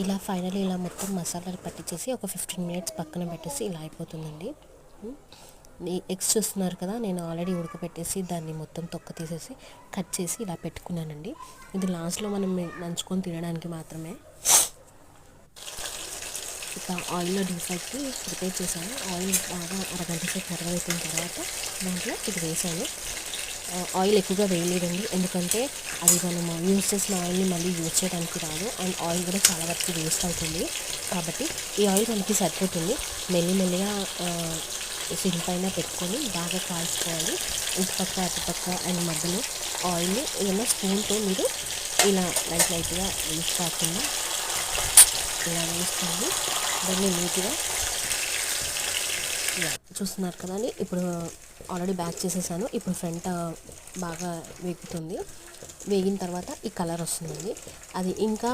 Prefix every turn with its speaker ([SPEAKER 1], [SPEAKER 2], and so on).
[SPEAKER 1] ఇలా ఫైనల్లీ ఇలా మొత్తం మసాలాలు పట్టించేసి ఒక 15 మినిట్స్ పక్కన పెట్టేసి ఇలా అయిపోతుందండి. ఎగ్స్ చూస్తున్నారు కదా, నేను ఆల్రెడీ ఉడకపెట్టేసి దాన్ని మొత్తం తొక్క తీసేసి కట్ చేసి ఇలా పెట్టుకున్నానండి. ఇది లాస్ట్లో మనం నంచుకొని తినడానికి మాత్రమే. ఇక ఆయిల్లో డీప్ ఫ్రైకి ప్రిపేర్ చేశాను. ఆయిల్ బాగా అరగంట సేపు మరగబెట్టిన తర్వాత దాంట్లో ఇది వేసాను. ఆయిల్ ఎక్కువగా వేయలేదండి, ఎందుకంటే అది మనం యూజ్ చేసిన ఆయిల్ని మళ్ళీ యూజ్ చేయడానికి రాదు, అండ్ ఆయిల్ కూడా చాలా వరకు వేస్ట్ అవుతుంది. కాబట్టి ఈ ఆయిల్ మనకి సరిపోతుంది. మెల్లిమెల్లిగా సిమ్ పైన పెట్టుకొని బాగా కాల్చుకోవాలి. ఇటుపక్క అటుపక్క అండ్ మధ్యలో ఆయిల్ ఏదైనా స్పూన్తో మీరు ఇలా లైట్గా వేసి కాకుండా ఇలా వేసుకొని దాన్ని నీట్గా చూస్తున్నారు కదండి. ఇప్పుడు ఆల్రెడీ బ్యాక్ చేసేసాను. ఇప్పుడు ఫ్రంట్ బాగా వేగుతుంది. వేగిన తర్వాత ఈ కలర్ వస్తుందండి. అది ఇంకా